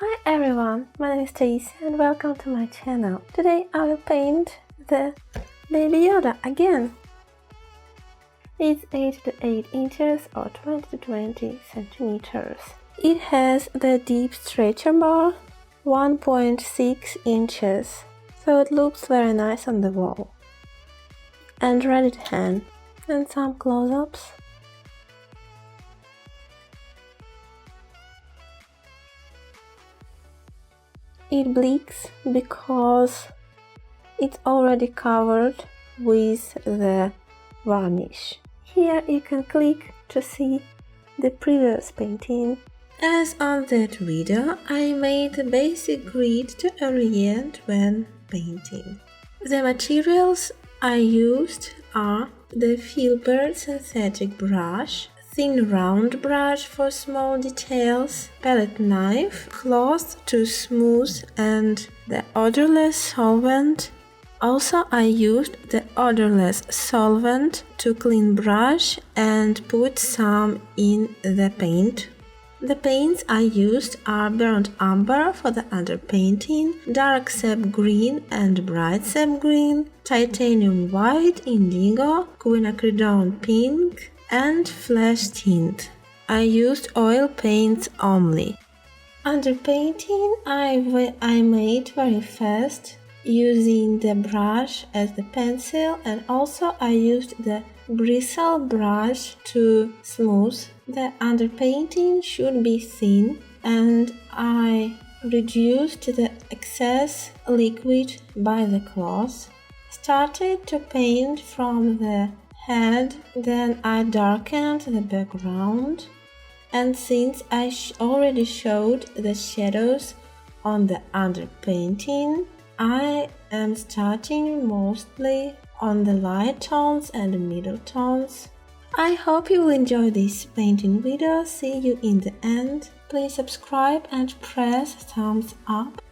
Hi everyone, my name is Stacy and welcome to my channel. Today I will paint the Baby Yoda again. It's 8 to 8 inches or 20 to 20 centimeters. It has the deep stretcher bar, 1.6 inches, so it looks very nice on the wall. And ready to hand. And some close-ups. It bleaks because it's already covered with the varnish. Here you can click to see the previous painting. As on that video, I made a basic grid to orient when painting. The materials I used are the Filbert synthetic brush, thin round brush for small details, palette knife, cloth to smooth, and the odorless solvent. Also I used the odorless solvent to clean brush and put some in the paint. The paints I used are burnt umber for the underpainting, dark sap green and bright sap green, titanium white, indigo, quinacridone pink, and flash tint. I used oil paints only. Underpainting I made very fast using the brush as the pencil, and also I used the bristle brush to smooth. The underpainting should be thin and I reduced the excess liquid by the cloth. Started to paint from the head, then I darkened the background, and since I already showed the shadows on the underpainting, I am starting mostly on the light tones and middle tones. I hope you will enjoy this painting video. See you in the end. Please subscribe and press thumbs up.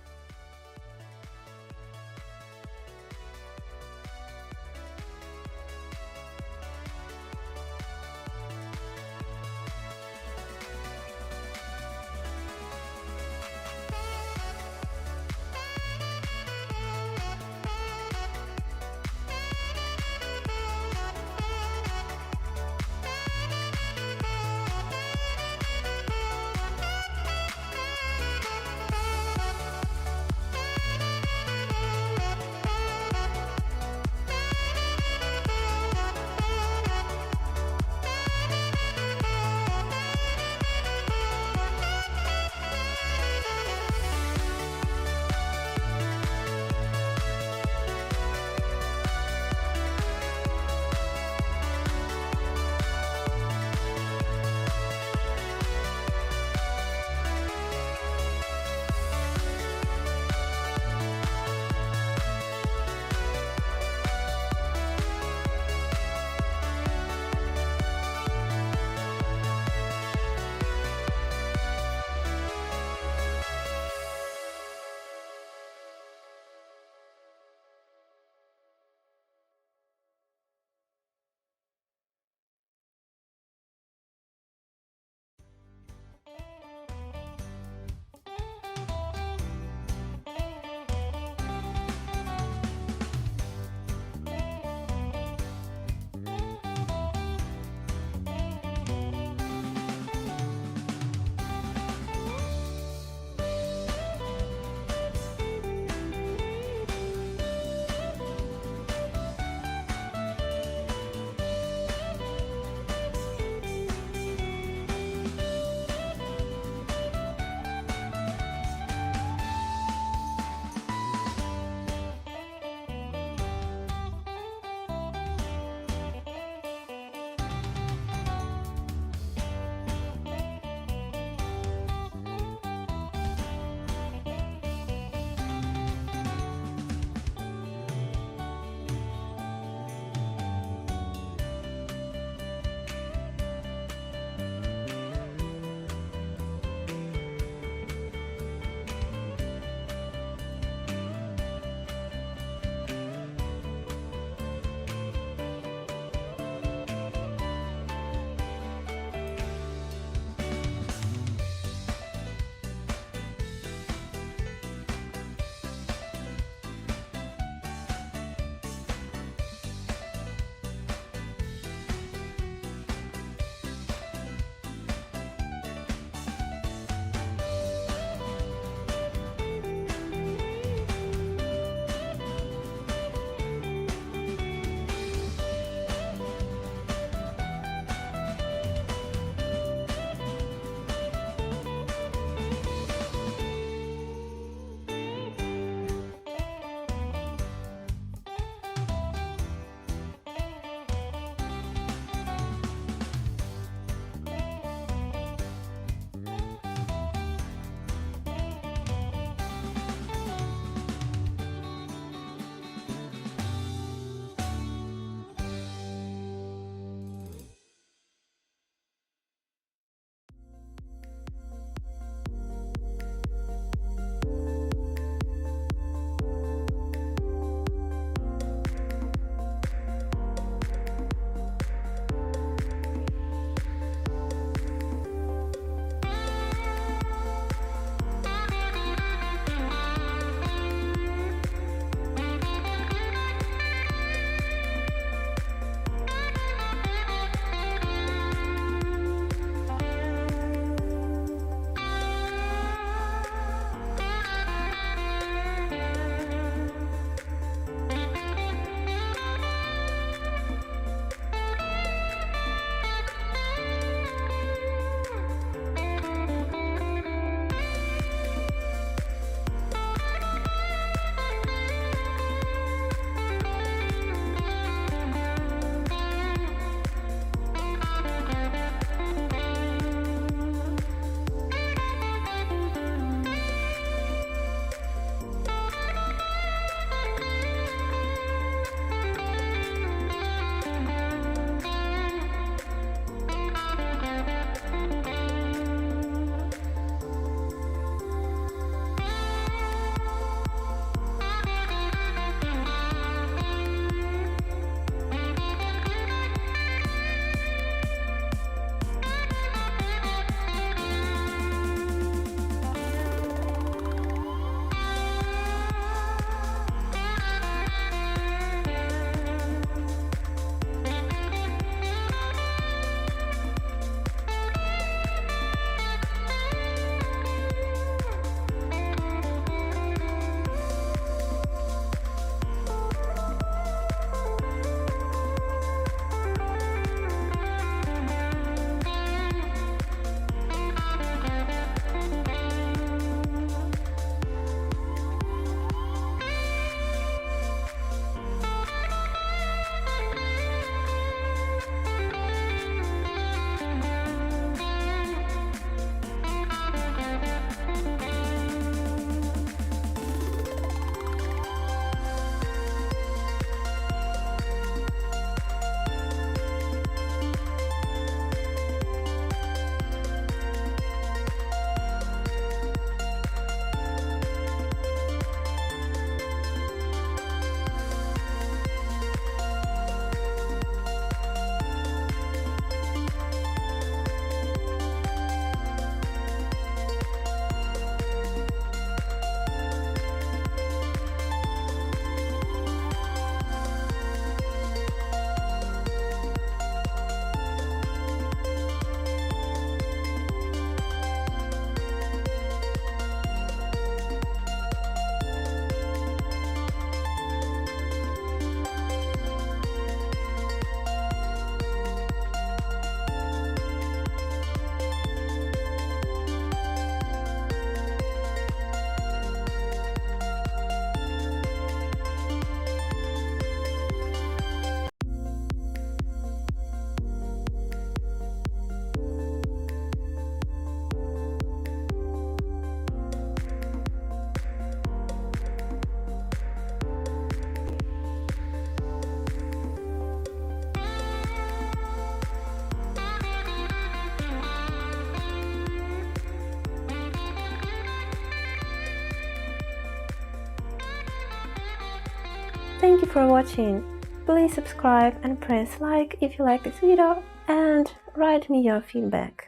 Thank you for watching. Please subscribe and press like if you like this video and write me your feedback.